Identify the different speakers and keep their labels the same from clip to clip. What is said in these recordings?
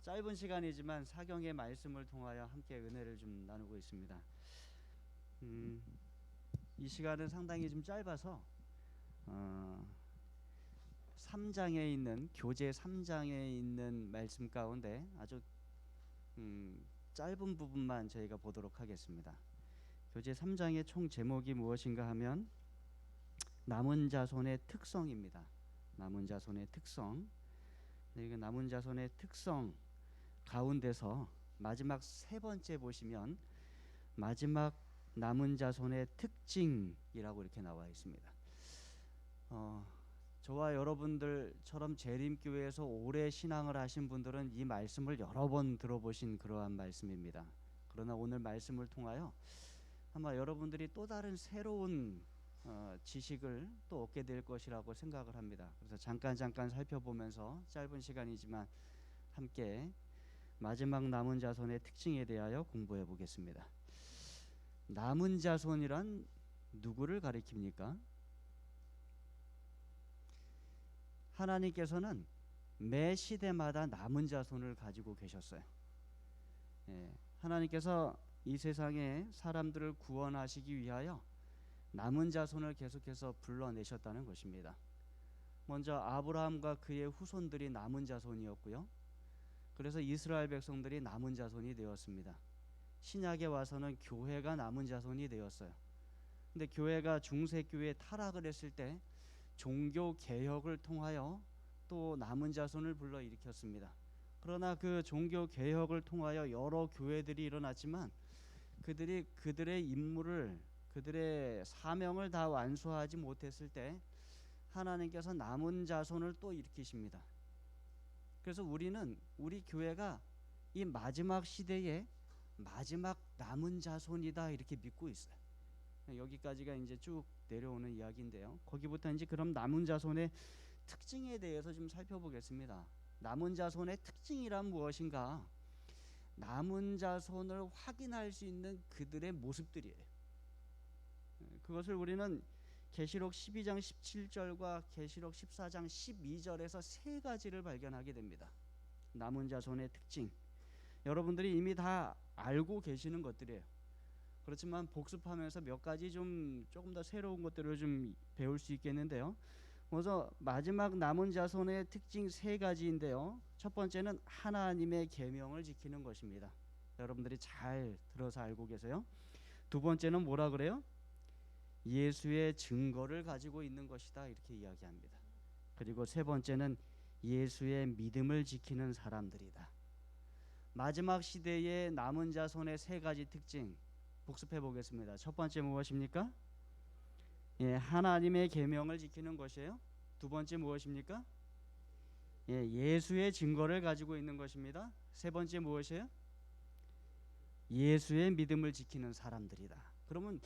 Speaker 1: 짧은 시간이지만 사경의 말씀을 통하여 함께 은혜를 좀 나누고 있습니다. 이 시간은 상당히 좀 짧아서 3장에 있는 교재 3장에 있는 말씀 가운데 아주 짧은 부분만 저희가 보도록 하겠습니다. 교재 3장의 총 제목이 무엇인가 하면 남은 자손의 특성입니다. 남은 자손의 특성. 이 남은 자손의 특성 가운데서 마지막 세 번째 보시면 마지막 남은 자손의 특징이라고 이렇게 나와 있습니다. 저와 여러분들처럼 재림교회에서 오래 신앙을 하신 분들은 이 말씀을 여러 번 들어보신 그러한 말씀입니다. 그러나 오늘 말씀을 통하여 아마 여러분들이 또 다른 새로운 지식을 또 얻게 될 것이라고 생각을 합니다. 그래서 잠깐 살펴보면서 짧은 시간이지만 함께 마지막 남은 자손의 특징에 대하여 공부해 보겠습니다. 남은 자손이란 누구를 가리킵니까? 하나님께서는 매 시대마다 남은 자손을 가지고 계셨어요. 하나님께서 이 세상에 사람들을 구원하시기 위하여 남은 자손을 계속해서 불러내셨다는 것입니다. 먼저 아브라함과 그의 후손들이 남은 자손이었고요. 그래서 이스라엘 백성들이 남은 자손이 되었습니다. 신약에 와서는 교회가 남은 자손이 되었어요. 근데 교회가 중세교회 타락을 했을 때 종교 개혁을 통하여 또 남은 자손을 불러 일으켰습니다. 그러나 그 종교 개혁을 통하여 여러 교회들이 일어났지만 그들이 그들의 임무를, 그들의 사명을 다 완수하지 못했을 때 하나님께서 남은 자손을 또 일으키십니다. 그래서 우리는 우리 교회가 이 마지막 시대에 마지막 남은 자손이다 이렇게 믿고 있어요. 여기까지가 이제 쭉 내려오는 이야기인데요. 거기부터 이제 그럼 남은 자손의 특징에 대해서 좀 살펴보겠습니다. 남은 자손의 특징이란 무엇인가? 남은 자손을 확인할 수 있는 그들의 모습들이에요. 그것을 우리는 계시록 12장 17절과 계시록 14장 12절에서 세 가지를 발견하게 됩니다. 남은 자손의 특징. 여러분들이 이미 다 알고 계시는 것들이에요. 그렇지만 복습하면서 몇 가지 조금 더 새로운 것들을 좀 배울 수 있겠는데요. 먼저 마지막 남은 자손의 특징 세 가지인데요. 첫 번째는 하나님의 계명을 지키는 것입니다. 여러분들이 잘 들어서 알고 계세요. 두 번째는 뭐라 그래요? 예수의 증거를 가지고 있는 것이다 이렇게 이야기합니다. 그리고 세 번째는 예수의 믿음을 지키는 사람들이다. 마지막 시대의 남은 자손의 세 가지 특징 복습해 보겠습니다. 첫 번째 무엇입니까? 하나님의 계명을 지키는 것이에요. 두 번째 무엇입니까? 예수의 증거를 가지고 있는 것입니다. 세 번째 무엇이에요? 예수의 믿음을 지키는 사람들이다. 그러면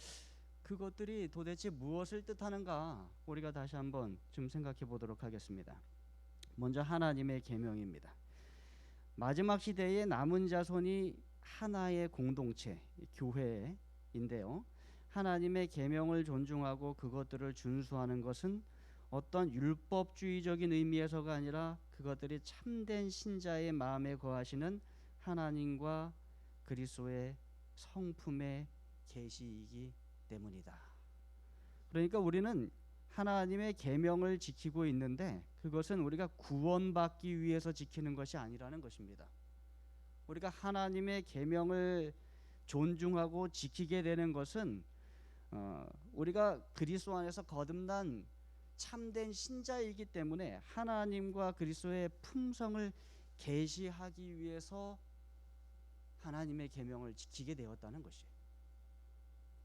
Speaker 1: 그것들이 도대체 무엇을 뜻하는가? 우리가 다시 한번 좀 생각해 보도록 하겠습니다. 먼저 하나님의 계명입니다. 마지막 시대의 남은 자손이 하나의 공동체, 교회인데요. 하나님의 계명을 존중하고 그것들을 준수하는 것은 어떤 율법주의적인 의미에서가 아니라 그것들이 참된 신자의 마음에 거하시는 하나님과 그리스도의 성품의 계시이기 때문이다. 그러니까 우리는 하나님의 계명을 지키고 있는데 그것은 우리가 구원받기 위해서 지키는 것이 아니라는 것입니다. 우리가 하나님의 계명을 존중하고 지키게 되는 것은 우리가 그리스도 안에서 거듭난 참된 신자이기 때문에 하나님과 그리스도의 품성을 계시하기 위해서 하나님의 계명을 지키게 되었다는 것이에요.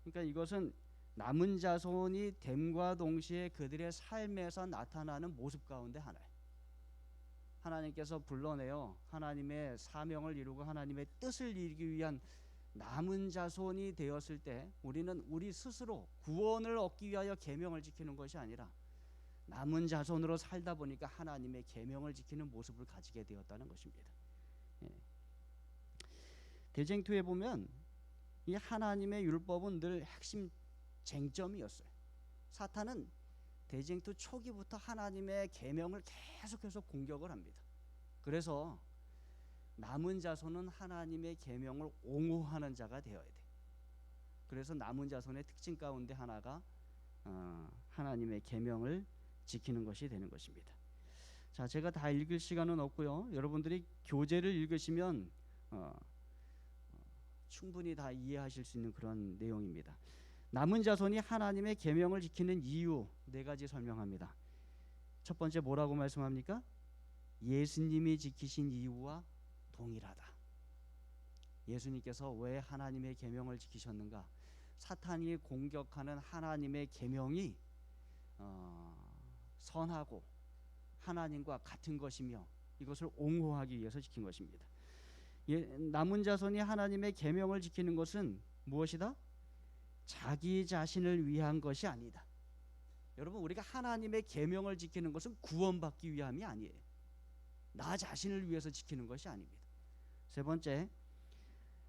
Speaker 1: 그러니까 이것은 남은 자손이 됨과 동시에 그들의 삶에서 나타나는 모습 가운데 하나예요. 하나님께서 불러내어 하나님의 사명을 이루고 하나님의 뜻을 이루기 위한 남은 자손이 되었을 때 우리는 우리 스스로 구원을 얻기 위하여 계명을 지키는 것이 아니라 남은 자손으로 살다 보니까 하나님의 계명을 지키는 모습을 가지게 되었다는 것입니다. 대쟁투에 보면 이 하나님의 율법은 늘 핵심 쟁점이었어요. 사탄은 대쟁투 초기부터 하나님의 계명을 계속해서 공격을 합니다. 그래서 남은 자손은 하나님의 계명을 옹호하는 자가 되어야 돼. 그래서 남은 자손의 특징 가운데 하나가 하나님의 계명을 지키는 것이 되는 것입니다. 자, 제가 다 읽을 시간은 없고요. 여러분들이 교재를 읽으시면 충분히 다 이해하실 수 있는 그런 내용입니다. 남은 자손이 하나님의 계명을 지키는 이유 4가지 설명합니다. 첫 번째 뭐라고 말씀합니까? 예수님이 지키신 이유와 동일하다. 예수님께서 왜 하나님의 계명을 지키셨는가? 사탄이 공격하는 하나님의 계명이 선하고 하나님과 같은 것이며 이것을 옹호하기 위해서 지킨 것입니다. 남은 자손이 하나님의 계명을 지키는 것은 무엇이다? 자기 자신을 위한 것이 아니다. 여러분, 우리가 하나님의 계명을 지키는 것은 구원받기 위함이 아니에요. 나 자신을 위해서 지키는 것이 아닙니다. 세 번째,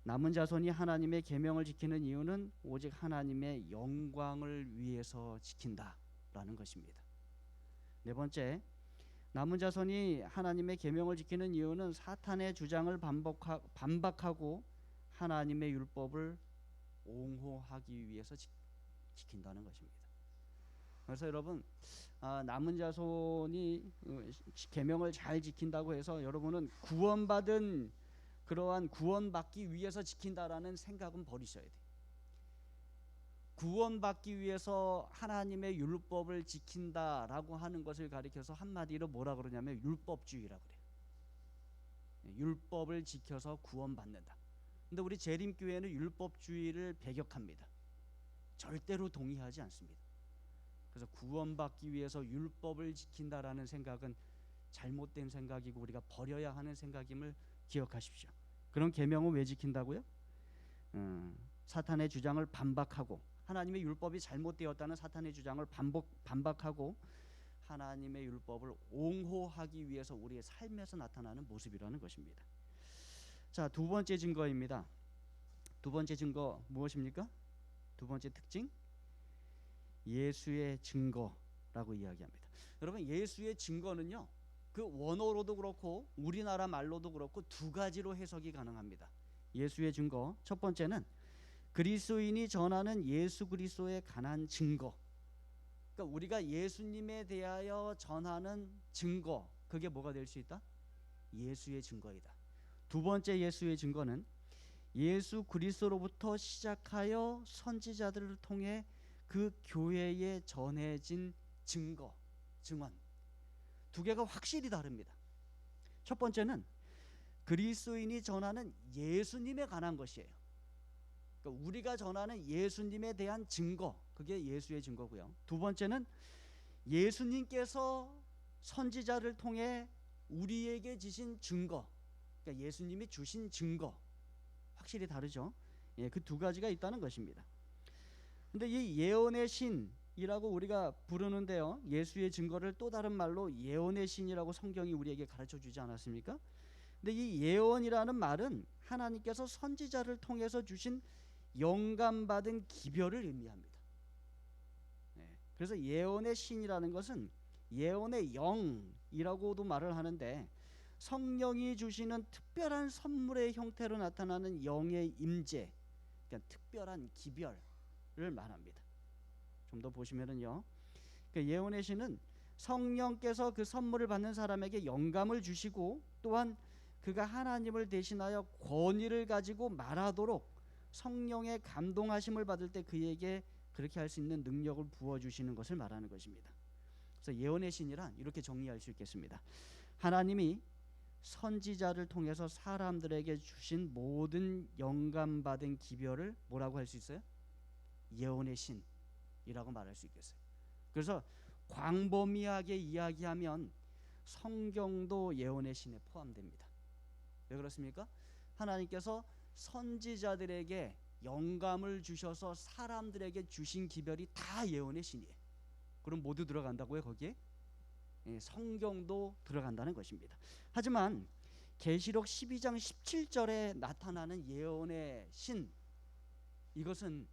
Speaker 1: 남은 자손이 하나님의 계명을 지키는 이유는 오직 하나님의 영광을 위해서 지킨다라는 것입니다. 네 번째, 남은 자손이 하나님의 계명을 지키는 이유는 사탄의 주장을 반박하고 하나님의 율법을 옹호하기 위해서 지킨다는 것입니다. 그래서 여러분, 남은 자손이 계명을 잘 지킨다고 해서 여러분은 구원받은 그러한 구원받기 위해서 지킨다라는 생각은 버리셔야 돼요. 구원받기 위해서 하나님의 율법을 지킨다라고 하는 것을 가리켜서 한마디로 뭐라 그러냐면 율법주의라고 그래요. 율법을 지켜서 구원받는다. 근데 우리 재림교회는 율법주의를 배격합니다. 절대로 동의하지 않습니다. 그래서 구원받기 위해서 율법을 지킨다라는 생각은 잘못된 생각이고 우리가 버려야 하는 생각임을 기억하십시오. 그런 계명은 왜 지킨다고요? 사탄의 주장을 반박하고 하나님의 율법이 잘못되었다는 사탄의 주장을 반박하고 하나님의 율법을 옹호하기 위해서 우리의 삶에서 나타나는 모습이라는 것입니다. 자, 두 번째 증거입니다. 두 번째 증거 무엇입니까? 두 번째 특징, 예수의 증거라고 이야기합니다. 여러분, 예수의 증거는요, 그 원어로도 그렇고 우리나라 말로도 그렇고 두 가지로 해석이 가능합니다. 예수의 증거, 첫 번째는 그리스도인이 전하는 예수 그리스도에 관한 증거. 그러니까 우리가 예수님에 대하여 전하는 증거, 그게 뭐가 될 수 있다? 예수의 증거이다. 두 번째 예수의 증거는 예수 그리스도로부터 시작하여 선지자들을 통해 그 교회에 전해진 증거, 증언. 두 개가 확실히 다릅니다. 첫 번째는 그리스도인이 전하는 예수님에 관한 것이에요. 그러니까 우리가 전하는 예수님에 대한 증거, 그게 예수의 증거고요. 두 번째는 예수님께서 선지자를 통해 우리에게 주신 증거, 그러니까 예수님이 주신 증거, 확실히 다르죠. 그 두 가지가 있다는 것입니다. 근데 이 예언의 신이라고 우리가 부르는데요, 예수의 증거를 또 다른 말로 예언의 신이라고 성경이 우리에게 가르쳐 주지 않았습니까? 근데 이 예언이라는 말은 하나님께서 선지자를 통해서 주신 영감받은 기별을 의미합니다. 그래서 예언의 신이라는 것은 예언의 영이라고도 말을 하는데 성령이 주시는 특별한 선물의 형태로 나타나는 영의 임재, 그러니까 특별한 기별을 말합니다. 좀 더 보시면은요, 그러니까 예언의 신은 성령께서 그 선물을 받는 사람에게 영감을 주시고 또한 그가 하나님을 대신하여 권위를 가지고 말하도록 성령의 감동하심을 받을 때 그에게 그렇게 할 수 있는 능력을 부어주시는 것을 말하는 것입니다. 그래서 예언의 신이란 이렇게 정리할 수 있겠습니다. 하나님이 선지자를 통해서 사람들에게 주신 모든 영감받은 기별을 뭐라고 할 수 있어요? 예언의 신이라고 말할 수 있겠어요. 그래서 광범위하게 이야기하면 성경도 예언의 신에 포함됩니다. 왜 그렇습니까? 하나님께서 선지자들에게 영감을 주셔서 사람들에게 주신 기별이 다 예언의 신이에요. 그럼 모두 들어간다고요, 거기에? 성경도 들어간다는 것입니다. 하지만 계시록 12장 17절에 나타나는 예언의 신, 이것은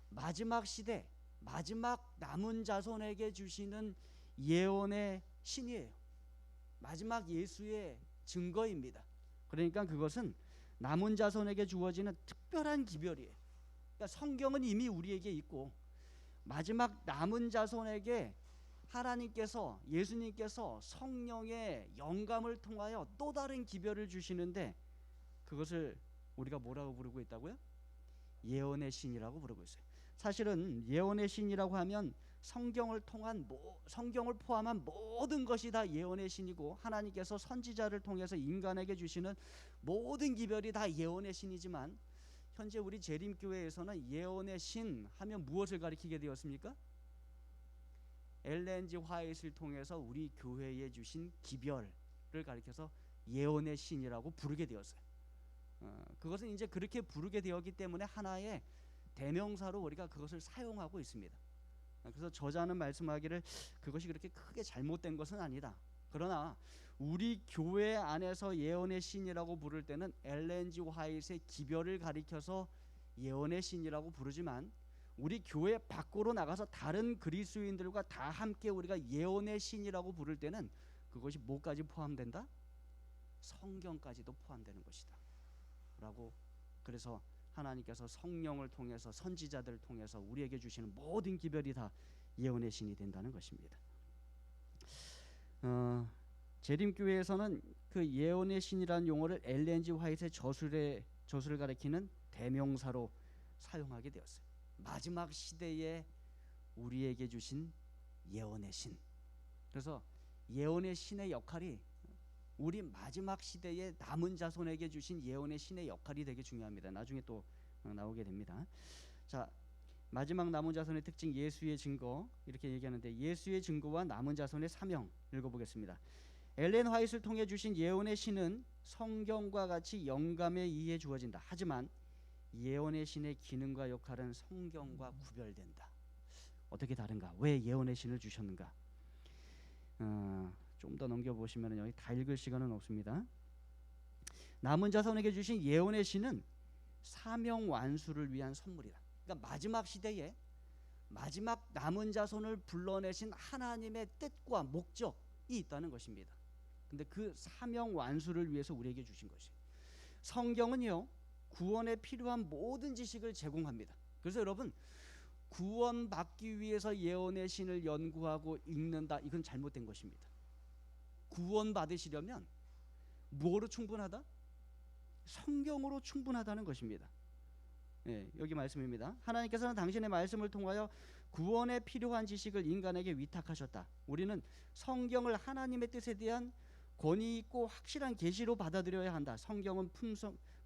Speaker 1: 마지막 시대, 마지막 남은 자손에게 주시는 예언의 신이에요. 마지막 예수의 증거입니다. 그러니까 그것은 남은 자손에게 주어지는 특별한 기별이에요. 그러니까 성경은 이미 우리에게 있고 마지막 남은 자손에게 하나님께서, 예수님께서 성령의 영감을 통하여 또 다른 기별을 주시는데 그것을 우리가 뭐라고 부르고 있다고요? 예언의 신이라고 부르고 있어요. 사실은 예언의 신이라고 하면 성경을 포함한 모든 것이 다 예언의 신이고 하나님께서 선지자를 통해서 인간에게 주시는 모든 기별이 다 예언의 신이지만 현재 우리 재림교회에서는 예언의 신 하면 무엇을 가리키게 되었습니까? 엘렌 G 화이트를 통해서 우리 교회에 주신 기별을 가리켜서 예언의 신이라고 부르게 되었어요. 그것은 이제 그렇게 부르게 되었기 때문에 하나의 대명사로 우리가 그것을 사용하고 있습니다. 그래서 저자는 말씀하기를 그것이 그렇게 크게 잘못된 것은 아니다. 그러나 우리 교회 안에서 예언의 신이라고 부를 때는 엘렌 G 화이트의 기별을 가리켜서 예언의 신이라고 부르지만 우리 교회 밖으로 나가서 다른 그리스도인들과 다 함께 우리가 예언의 신이라고 부를 때는 그것이 뭐까지 포함된다? 성경까지도 포함되는 것이다 라고. 그래서 하나님께서 성령을 통해서 선지자들을 통해서 우리에게 주시는 모든 기별이 다 예언의 신이 된다는 것입니다. 재림교회에서는 그 예언의 신이라는 용어를 엘렌 G 화이트의 저술을 가리키는 대명사로 사용하게 되었어요. 마지막 시대에 우리에게 주신 예언의 신. 그래서 예언의 신의 역할이 우리 마지막 시대에 남은 자손에게 주신 예언의 신의 역할이 되게 중요합니다. 나중에 또 나오게 됩니다. 자, 마지막 남은 자손의 특징, 예수의 증거 이렇게 얘기하는데 예수의 증거와 남은 자손의 사명 읽어보겠습니다. 엘렌 화이트를 통해 주신 예언의 신은 성경과 같이 영감에 의해 주어진다. 하지만 예언의 신의 기능과 역할은 성경과 구별된다. 어떻게 다른가? 왜 예언의 신을 주셨는가? 좀 더 넘겨보시면 여기 다 읽을 시간은 없습니다. 남은 자손에게 주신 예언의 신은 사명 완수를 위한 선물이다. 그러니까 마지막 시대에 마지막 남은 자손을 불러내신 하나님의 뜻과 목적이 있다는 것입니다. 근데 그 사명 완수를 위해서 우리에게 주신 것이에요. 성경은요 구원에 필요한 모든 지식을 제공합니다. 그래서 여러분 구원받기 위해서 예언의 신을 연구하고 읽는다, 이건 잘못된 것입니다. 구원받으시려면 뭐로 충분하다? 성경으로 충분하다는 것입니다. 여기 말씀입니다. 하나님께서는 당신의 말씀을 통하여 구원에 필요한 지식을 인간에게 위탁하셨다. 우리는 성경을 하나님의 뜻에 대한 권위 있고 확실한 계시로 받아들여야 한다. 성경은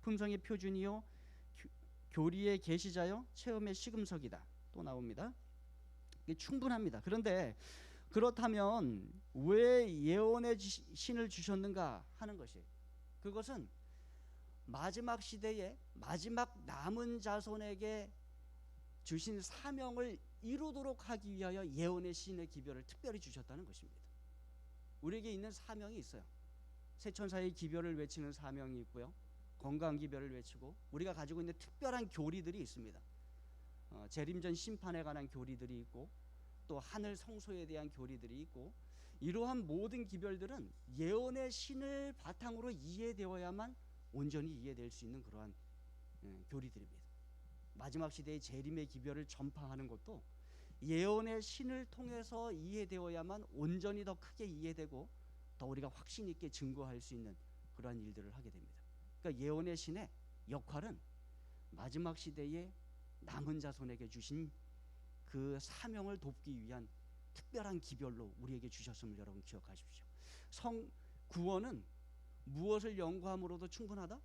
Speaker 1: 품성의 표준이요 교리의 계시자요 체험의 시금석이다. 또 나옵니다. 이게 충분합니다. 그런데 그렇다면 왜 예언의 신을 주셨는가 하는 것이, 그것은 마지막 시대에 마지막 남은 자손에게 주신 사명을 이루도록 하기 위하여 예언의 신의 기별을 특별히 주셨다는 것입니다. 우리에게 있는 사명이 있어요. 세천사의 기별을 외치는 사명이 있고요, 건강 기별을 외치고 우리가 가지고 있는 특별한 교리들이 있습니다. 재림전 심판에 관한 교리들이 있고 또 하늘 성소에 대한 교리들이 있고, 이러한 모든 기별들은 예언의 신을 바탕으로 이해되어야만 온전히 이해될 수 있는 그러한 교리들입니다. 마지막 시대의 재림의 기별을 전파하는 것도 예언의 신을 통해서 이해되어야만 온전히 더 크게 이해되고 더 우리가 확신 있게 증거할 수 있는 그러한 일들을 하게 됩니다. 그러니까 예언의 신의 역할은 마지막 시대에 남은 자손에게 주신 그 사명을 돕기 위한 특별한 기별로 우리에게 주셨음을 여러분 기억하십시오. 구원은 무엇을 연구함으로도 충분하다?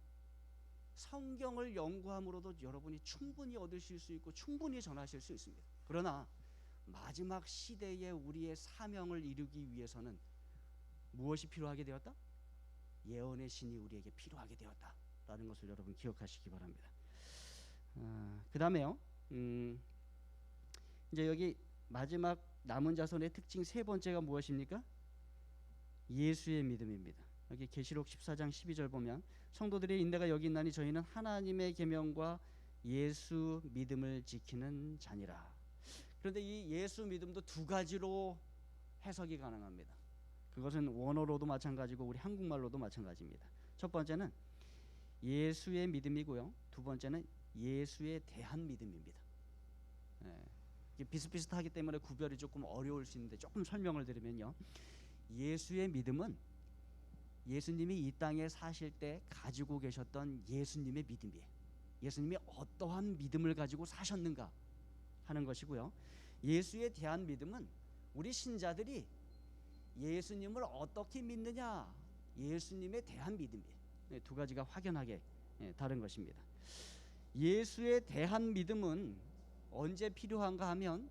Speaker 1: 성경을 연구함으로도 여러분이 충분히 얻으실 수 있고 충분히 전하실 수 있습니다. 그러나 마지막 시대에 우리의 사명을 이루기 위해서는 무엇이 필요하게 되었다? 예언의 신이 우리에게 필요하게 되었다라는 것을 여러분 기억하시기 바랍니다. 그 다음에요, 이제 여기 마지막 남은 자손의 특징 세 번째가 무엇입니까? 예수의 믿음입니다. 여기 계시록 14장 12절 보면 성도들의 인내가 여기 있나니 저희는 하나님의 계명과 예수 믿음을 지키는 자니라. 그런데 이 예수 믿음도 두 가지로 해석이 가능합니다. 그것은 원어로도 마찬가지고 우리 한국말로도 마찬가지입니다. 첫 번째는 예수의 믿음이고요. 두 번째는 예수에 대한 믿음입니다. 예, 이게 비슷비슷하기 때문에 구별이 조금 어려울 수 있는데 조금 설명을 드리면요. 예수의 믿음은 예수님이 이 땅에 사실 때 가지고 계셨던 예수님의 믿음이에요. 예수님이 어떠한 믿음을 가지고 사셨는가 하는 것이고요. 예수에 대한 믿음은 우리 신자들이 예수님을 어떻게 믿느냐, 예수님에 대한 믿음이에요. 두 가지가 확연하게 다른 것입니다. 예수에 대한 믿음은 언제 필요한가 하면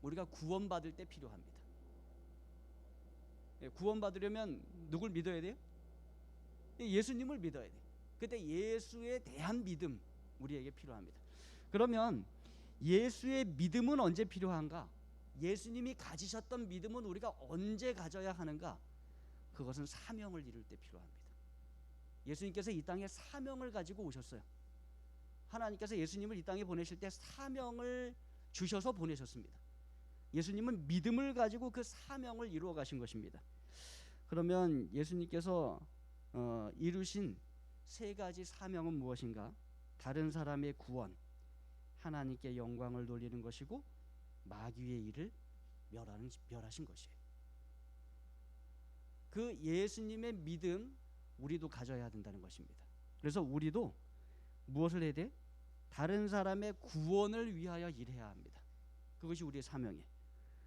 Speaker 1: 우리가 구원받을 때 필요합니다. 구원받으려면 누굴 믿어야 돼요? 예수님을 믿어야 돼요. 그때 예수에 대한 믿음 우리에게 필요합니다. 그러면 예수의 믿음은 언제 필요한가? 예수님이 가지셨던 믿음은 우리가 언제 가져야 하는가? 그것은 사명을 이룰 때 필요합니다. 예수님께서 이 땅에 사명을 가지고 오셨어요. 하나님께서 예수님을 이 땅에 보내실 때 사명을 주셔서 보내셨습니다. 예수님은 믿음을 가지고 그 사명을 이루어 가신 것입니다. 그러면 예수님께서 이루신 세 가지 사명은 무엇인가? 다른 사람의 구원, 하나님께 영광을 돌리는 것이고 마귀의 일을 멸하신 것이에요. 그 예수님의 믿음 우리도 가져야 된다는 것입니다. 그래서 우리도 무엇을 해야 돼? 다른 사람의 구원을 위하여 일해야 합니다. 그것이 우리의 사명이에요.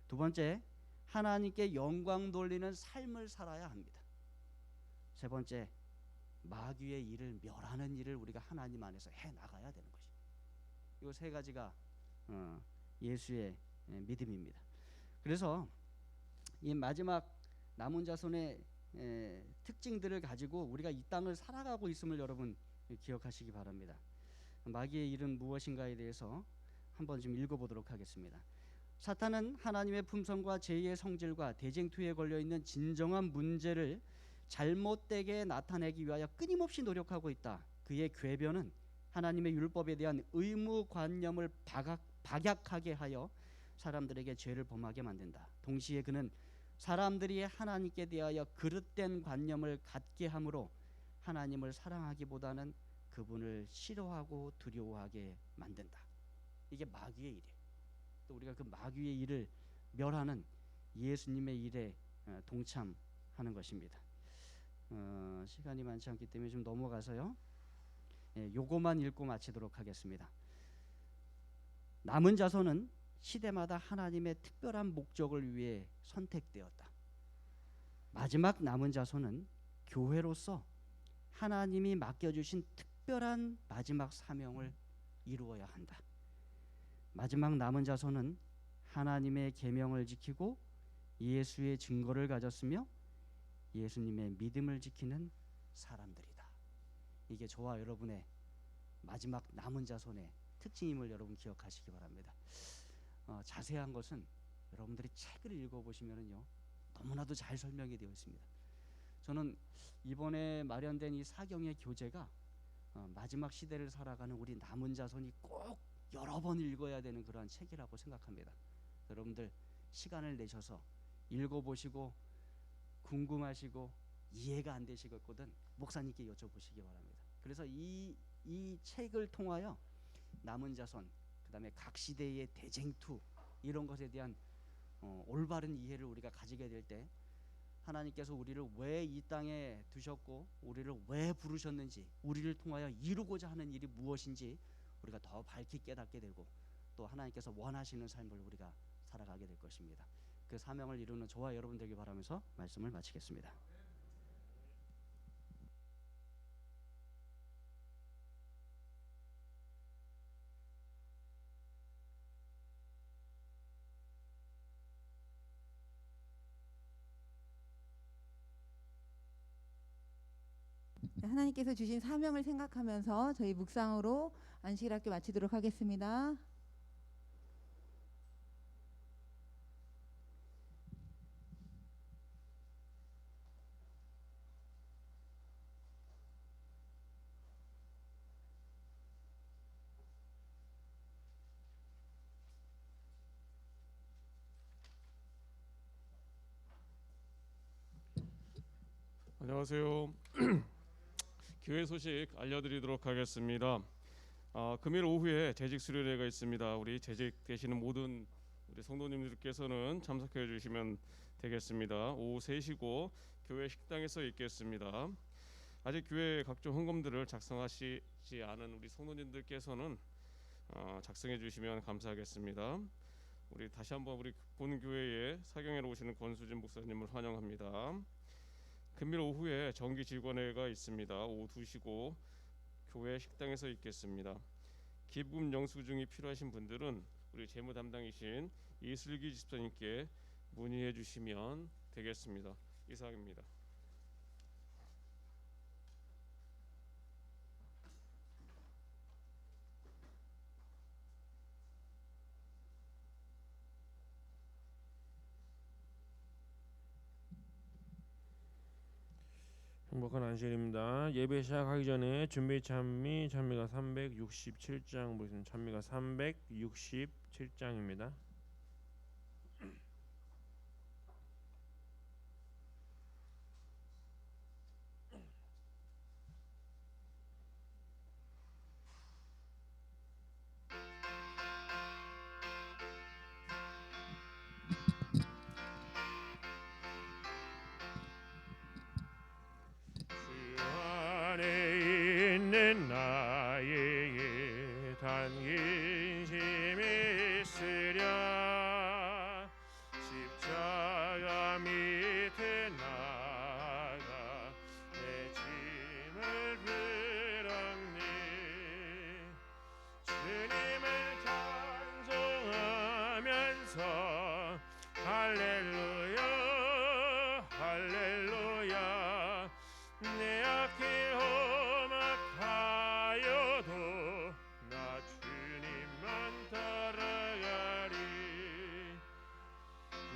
Speaker 1: 두 번째, 하나님께 영광 돌리는 삶을 살아야 합니다. 세 번째, 마귀의 일을 멸하는 일을 우리가 하나님 안에서 해 나가야 되는 것이에요. 이 세 가지가 예수의 믿음입니다. 그래서 이 마지막 남은 자손의 특징들을 가지고 우리가 이 땅을 살아가고 있음을 여러분 기억하시기 바랍니다. 마귀의 일은 무엇인가에 대해서 한번 좀 읽어보도록 하겠습니다. 사탄은 하나님의 품성과 제2의 성질과 대쟁투에 걸려있는 진정한 문제를 잘못되게 나타내기 위하여 끊임없이 노력하고 있다. 그의 궤변은 하나님의 율법에 대한 의무관념을 박약하게 하여 사람들에게 죄를 범하게 만든다. 동시에 그는 사람들이 하나님께 대하여 그릇된 관념을 갖게 함으로 하나님을 사랑하기보다는 그분을 싫어하고 두려워하게 만든다. 이게 마귀의 일이에요. 또 우리가 그 마귀의 일을 멸하는 예수님의 일에 동참하는 것입니다. 시간이 많지 않기 때문에 좀 넘어가서요. 요거만 읽고 마치도록 하겠습니다. 남은 자손은 시대마다 하나님의 특별한 목적을 위해 선택되었다. 마지막 남은 자손은 교회로서 하나님이 맡겨주신 특별한 마지막 사명을 이루어야 한다. 마지막 남은 자손은 하나님의 계명을 지키고 예수의 증거를 가졌으며 예수님의 믿음을 지키는 사람들이다. 이게 저와 여러분의 마지막 남은 자손의 특징임을 여러분 기억하시기 바랍니다. 자세한 것은 여러분들이 책을 읽어보시면요 너무나도 잘 설명이 되어 있습니다. 저는 이번에 마련된 이 사경의 교재가 마지막 시대를 살아가는 우리 남은 자손이 꼭 여러 번 읽어야 되는 그러한 책이라고 생각합니다. 여러분들 시간을 내셔서 읽어보시고 궁금하시고 이해가 안 되시거든 목사님께 여쭤보시기 바랍니다. 그래서 이 책을 통하여 남은 자손, 그 다음에 각 시대의 대쟁투 이런 것에 대한 올바른 이해를 우리가 가지게 될 때 하나님께서 우리를 왜 이 땅에 두셨고 우리를 왜 부르셨는지, 우리를 통하여 이루고자 하는 일이 무엇인지 우리가 더 밝히 깨닫게 되고 또 하나님께서 원하시는 삶을 우리가 살아가게 될 것입니다. 그 사명을 이루는 저와 여러분 되길 바라면서 말씀을 마치겠습니다.
Speaker 2: 하나님께서 주신 사명을 생각하면서 저희 묵상으로 안식일학교 마치도록 하겠습니다.
Speaker 3: 안녕하세요. 교회 소식 알려드리도록 하겠습니다. 금요일 오후에 재직 수료회가 있습니다. 우리 재직되시는 모든 우리 성도님들께서는 참석해 주시면 되겠습니다. 오후 3시고 교회 식당에서 있겠습니다. 아직 교회 각종 헌금들을 작성하시지 않은 우리 성도님들께서는 작성해 주시면 감사하겠습니다. 우리 다시 한번 우리 본 교회에 사경회로 오시는 권수진 목사님을 환영합니다. 금요일 오후에 정기 직원회가 있습니다. 오후 2시고 교회 식당에서 있겠습니다. 기부금 영수증이 필요하신 분들은 우리 재무 담당이신 이슬기 집사님께 문의해 주시면 되겠습니다. 이상입니다.
Speaker 4: 행복한 안식일입니다. 예배 시작하기 전에 준비 찬미 찬미가 367장 보겠습니다. 찬미가 367장입니다.
Speaker 5: 나에게 담긴 힘이 있으랴 십자가 밑에 나가 내 짐을 들었니 주님을 찬송하면서 할렐루야 할렐루야 내 앞길 험악하여도 나 주님만 따라가리 이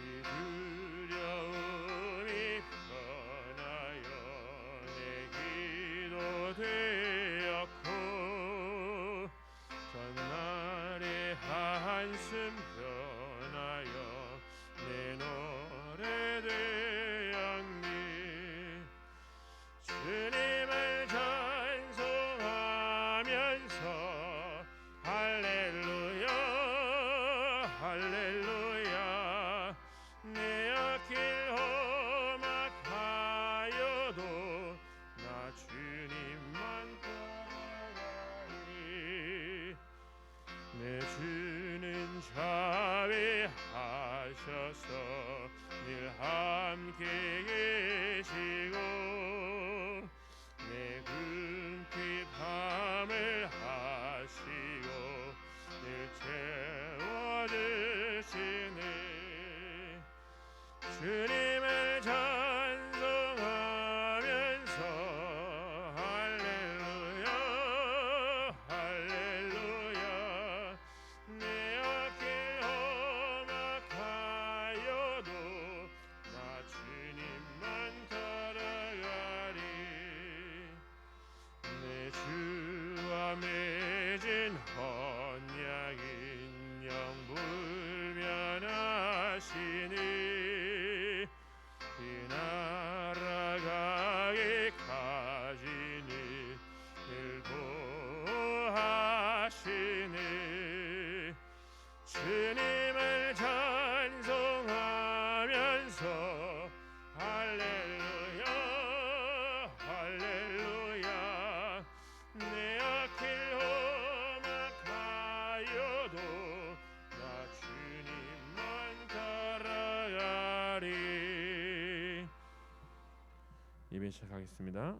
Speaker 5: 두려움이 변하여 내 기도 되었고 전날의 한숨 변하여 내 노래 되었니 주님을 찬송하면서 할렐루야 할렐루야 내 앞길 험악하여도 나 주님만 따라가리 내 주는 자비하셔서 늘 함께 계시고 내 궁핍 밤을 하시고 늘 채워주시네 주님을 찬송하면서 할렐루야 할렐루야 내 앞길 험악하여도 나 주님만 따라가리 내 주와 맺은 언약인 영불변하시니 이 나라 가기까지니 늘 보호하시니 주님을 찬송하면서 할렐루야 할렐루야 내 앞길 험악하여도 나 주님만 따라가리
Speaker 4: 예배 시작하겠습니다.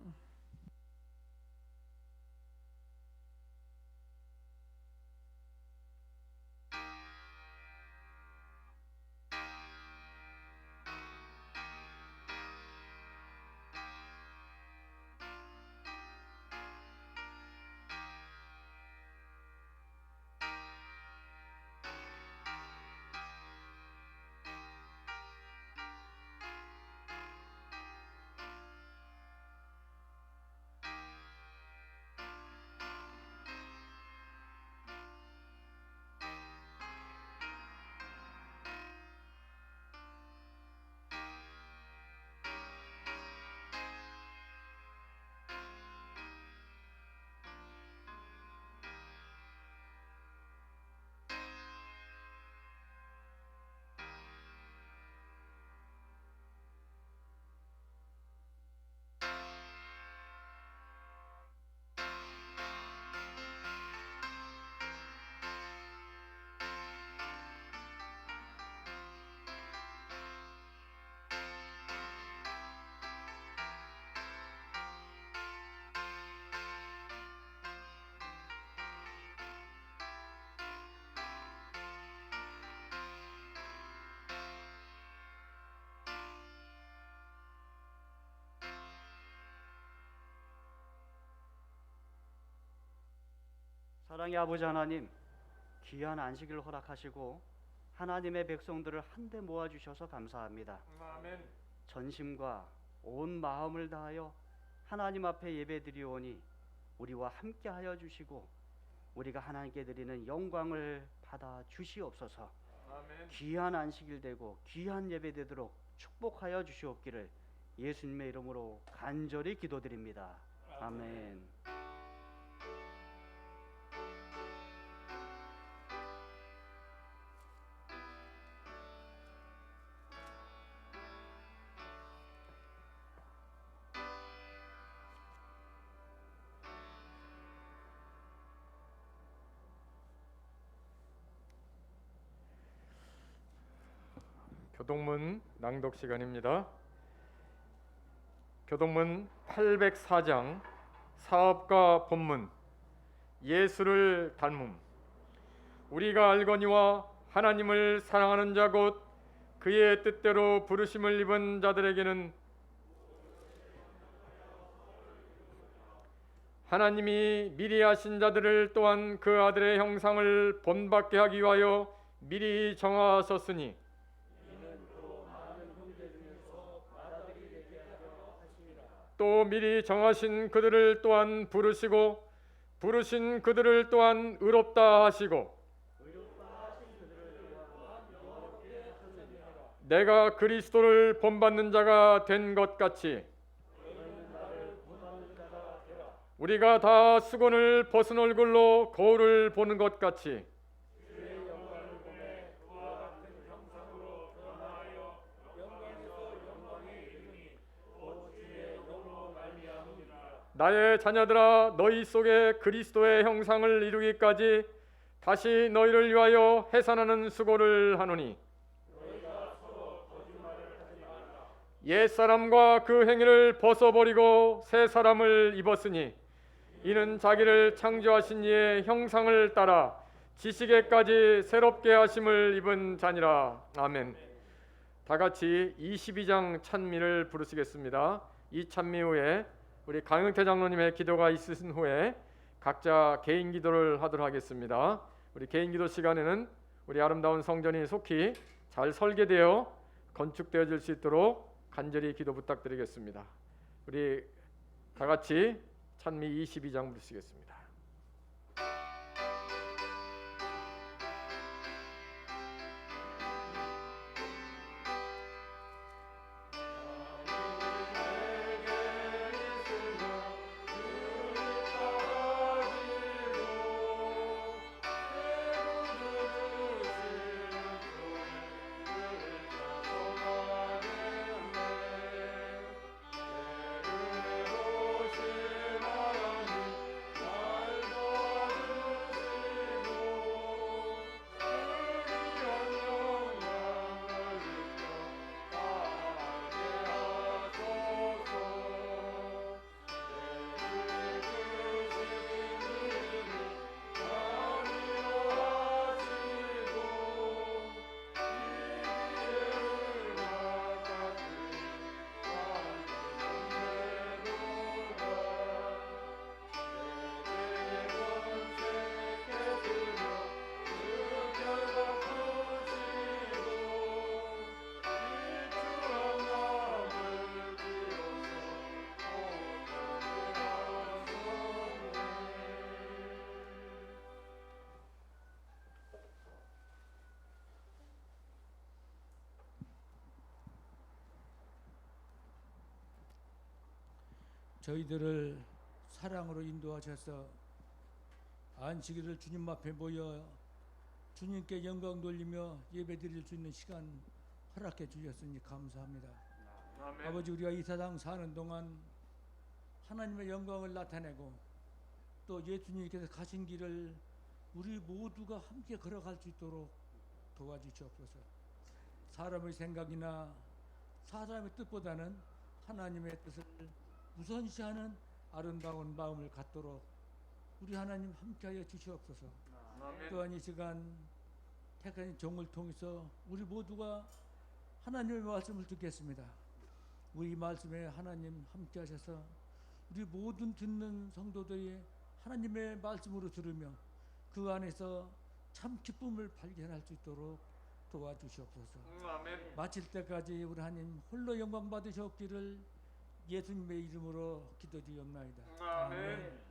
Speaker 1: 사랑의 아버지 하나님, 귀한 안식일을 허락하시고 하나님의 백성들을 한데 모아주셔서 감사합니다.
Speaker 5: 아멘.
Speaker 1: 전심과 온 마음을 다하여 하나님 앞에 예배드리오니 우리와 함께하여 주시고 우리가 하나님께 드리는 영광을 받아 주시옵소서.
Speaker 5: 아멘.
Speaker 1: 귀한 안식일 되고 귀한 예배 되도록 축복하여 주시옵기를 예수님의 이름으로 간절히 기도드립니다. 아멘.
Speaker 6: 교동문 낭독 시간입니다. 교동문 804장 사업가 본문 예수를 닮음. 우리가 알거니와 하나님을 사랑하는 자 곧 그의 뜻대로 부르심을 입은 자들에게는 하나님이 미리 하신 자들을 또한 그 아들의 형상을 본받게 하기 위하여 미리 정하셨으니 또 미리 정하신 그들을 또한 부르시고 부르신 그들을 또한 의롭다 하시고 내가 그리스도를 본받는 자가 된 것 같이 우리가 다 수건을 벗은 얼굴로 거울을 보는 것 같이 나의 자녀들아 너희 속에 그리스도의 형상을 이루기까지 다시 너희를 위하여 해산하는 수고를 하노니 옛사람과 그 행위를 벗어버리고 새 사람을 입었으니 이는 자기를 창조하신 이의 형상을 따라 지식에까지 새롭게 하심을 입은 자니라. 아멘. 다 같이 22장 찬미를 부르시겠습니다. 이 찬미 후에 우리 강영태 장로님의 기도가 있으신 후에 각자 개인 기도를 하도록 하겠습니다. 우리 개인 기도 시간에는 우리 아름다운 성전이 속히 잘 설계되어 건축되어질 수 있도록 간절히 기도 부탁드리겠습니다. 우리 다 같이 찬미 22장 부르시겠습니다.
Speaker 7: 저희들을 사랑으로 인도하셔서 안식일을 주님 앞에 모여 주님께 영광 돌리며 예배드릴 수 있는 시간 허락해 주셨으니 감사합니다.
Speaker 5: 아멘.
Speaker 7: 아버지, 우리가 이 세상 사는 동안 하나님의 영광을 나타내고 또 예수님께서 가신 길을 우리 모두가 함께 걸어갈 수 있도록 도와주시옵소서. 사람의 생각이나 사람의 뜻보다는 하나님의 뜻을 우선시하는 아름다운 마음을 갖도록 우리 하나님 함께하여 주시옵소서.
Speaker 5: 아멘.
Speaker 7: 또한 이 시간 택한 종을 통해서 우리 모두가 하나님의 말씀을 듣겠습니다. 우리 말씀에 하나님 함께하셔서 우리 모든 듣는 성도들이 하나님의 말씀으로 들으며 그 안에서 참 기쁨을 발견할 수 있도록 도와주시옵소서.
Speaker 5: 아멘.
Speaker 7: 마칠 때까지 우리 하나님 홀로 영광 받으셨기를 예수님의 이름으로 기도드리옵나이다.
Speaker 5: 아멘.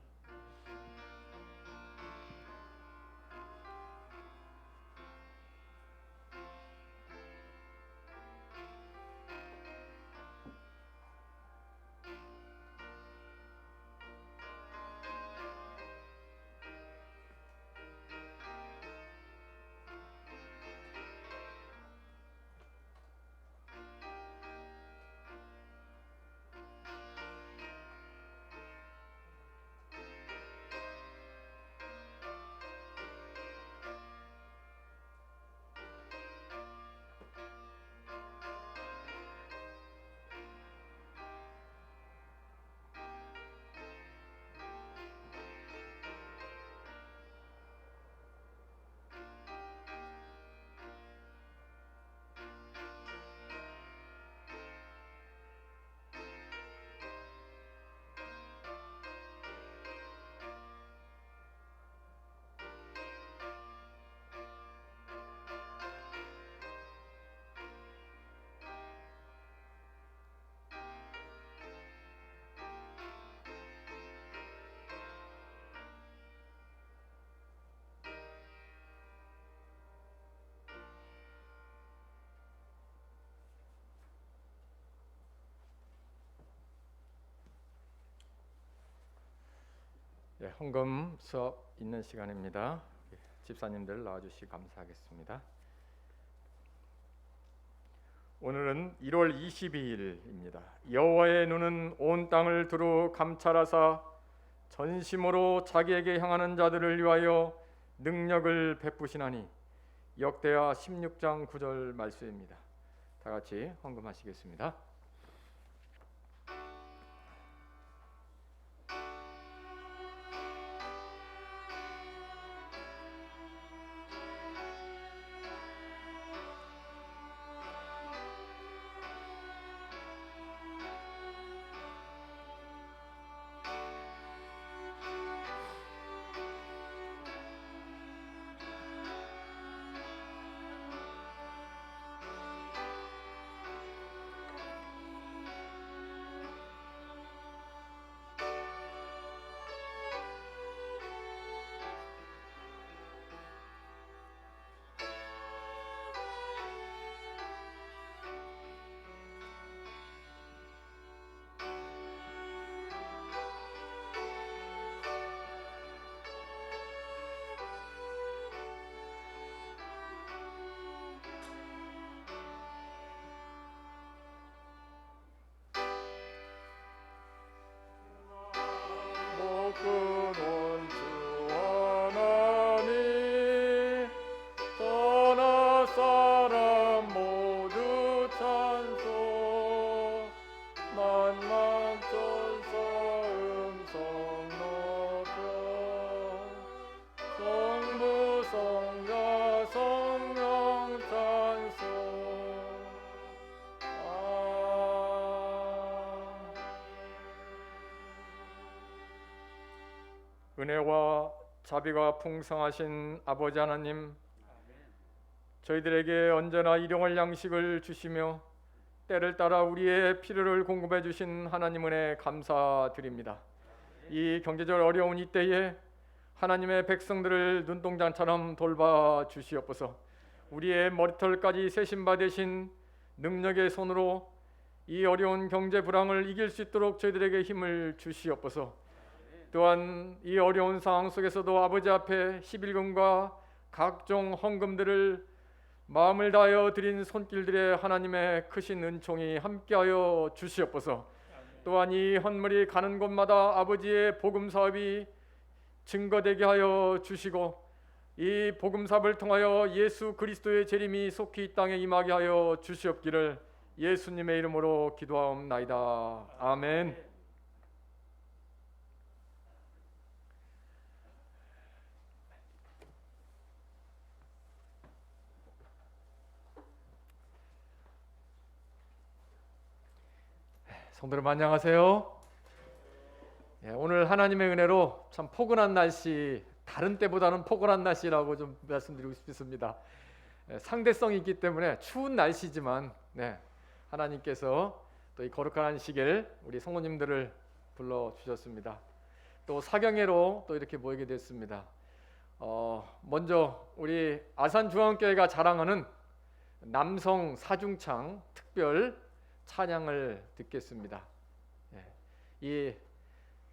Speaker 6: 네, 헌금 수업 있는 시간입니다. 집사님들 나와주시기 감사하겠습니다. 오늘은 1월 22일입니다. 여호와의 눈은 온 땅을 두루 감찰하사 전심으로 자기에게 향하는 자들을 위하여 능력을 베푸시나니. 역대하 16장 9절 말씀입니다. 다 같이 헌금하시겠습니다. 근원 주 하나님 떠나 사람 모두 찬송 만만 천사 음성 높여 성부 성자 성령 찬송 은혜와 자비가 풍성하신 아버지 하나님, 저희들에게 언제나 일용할 양식을 주시며 때를 따라 우리의 필요를 공급해 주신 하나님 은혜 감사드립니다. 이 경제적 어려운 이때에 하나님의 백성들을 눈동자처럼 돌봐 주시옵소서. 우리의 머리털까지 세신바 되신 능력의 손으로 이 어려운 경제 불황을 이길 수 있도록 저희들에게 힘을 주시옵소서. 또한 이 어려운 상황 속에서도 아버지 앞에 11금과 각종 헌금들을 마음을 다하여 드린 손길들의 하나님의 크신 은총이 함께하여 주시옵소서. 또한 이 헌물이 가는 곳마다 아버지의 복음 사업이 증거되게 하여 주시고 이 복음 사업을 통하여 예수 그리스도의 재림이 속히 이 땅에 임하게 하여 주시옵기를 예수님의 이름으로 기도하옵나이다. 아멘. 성도 여러분 안녕하세요. 오늘 하나님의 은혜로 참 포근한 날씨 다른 때보다는 포근한 날씨라고 좀 말씀드리고 싶습니다. 상대성이 있기 때문에 추운 날씨지만 하나님께서 또 이 거룩한 안식일 우리 성도님들을 불러 주셨습니다. 또 사경회로 또 이렇게 모이게 됐습니다. 먼저 우리 아산중앙교회가 자랑하는 남성 사중창 특별 찬양을 듣겠습니다. 이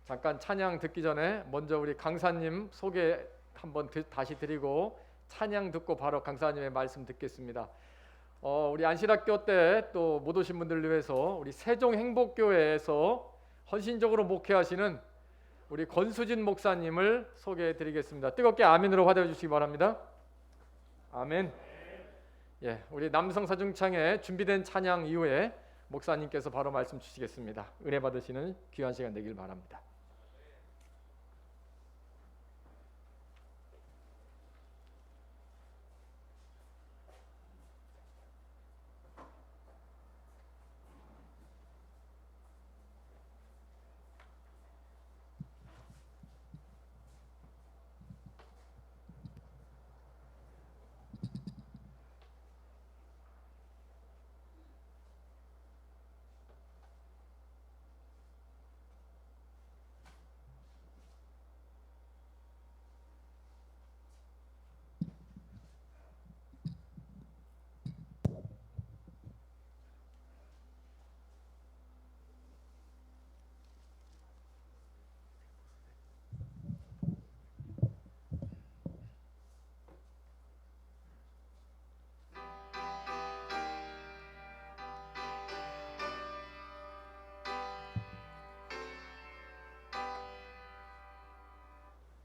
Speaker 6: 잠깐 찬양 듣기 전에 먼저 우리 강사님 소개 한번 다시 드리고 찬양 듣고 바로 강사님의 말씀 듣겠습니다. 우리 안실학교 때 또 못 오신 분들을 위해서 우리 세종행복교회에서 헌신적으로 목회하시는 우리 권수진 목사님을 소개해 드리겠습니다. 뜨겁게 아멘으로 화답해 주시기 바랍니다. 아멘. 우리 남성 사중창에 준비된 찬양 이후에 목사님께서 바로 말씀 주시겠습니다. 은혜 받으시는 귀한 시간 되길 바랍니다.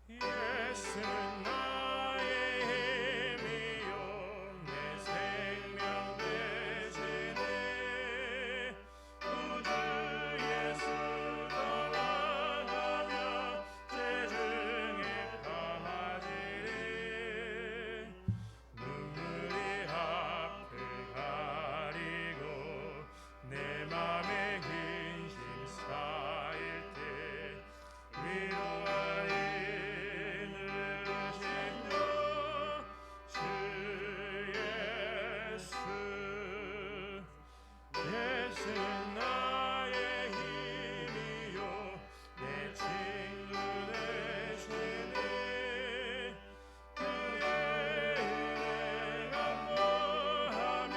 Speaker 3: 예수는 나의 힘이요 내 생명 되시네 우주 예수 떠나가며 죄중에 빠지리 눈물이 앞을 가리고 내 맘에 근심 쌓일 때 위로하리 예수는 나의 힘이요 내 친구 되시네 그의 은혜 안보하며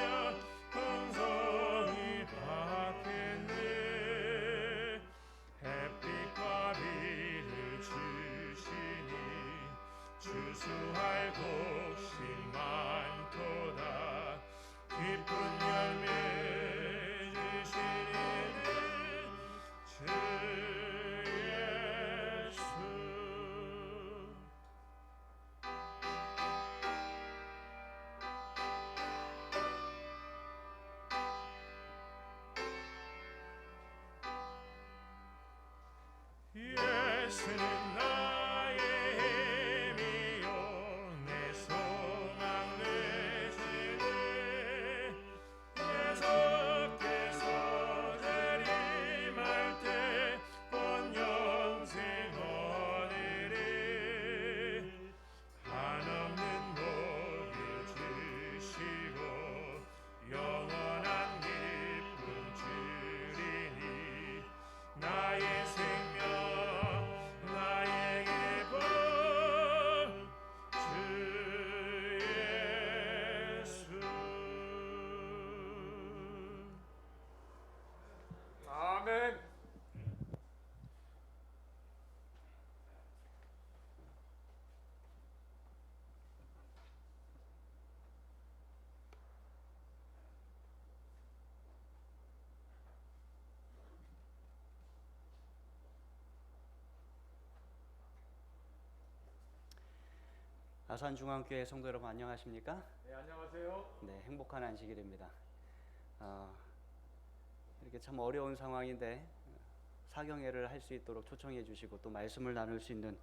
Speaker 3: 풍성히 받겠네 햇빛과 비를 주시니 주수할 곳이 많도다 기쁜 열매 예수는 나의 힘이요 내 소망 되시네 계속해서 재림할 때 본 영생 얻으리 한없는 복을 주시고 영원한 기쁨 주리니 나의 생명 나에게 본 주 예수
Speaker 6: 아멘.
Speaker 1: 아산중앙교회 성도 여러분 안녕하십니까?
Speaker 6: 네, 안녕하세요.
Speaker 1: 네, 행복한 안식일입니다. 이렇게 참 어려운 상황인데 사경회를 할 수 있도록 초청해 주시고 또 말씀을 나눌 수 있는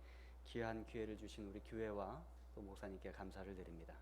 Speaker 1: 귀한 기회를 주신 우리 교회와 또 목사님께 감사를 드립니다.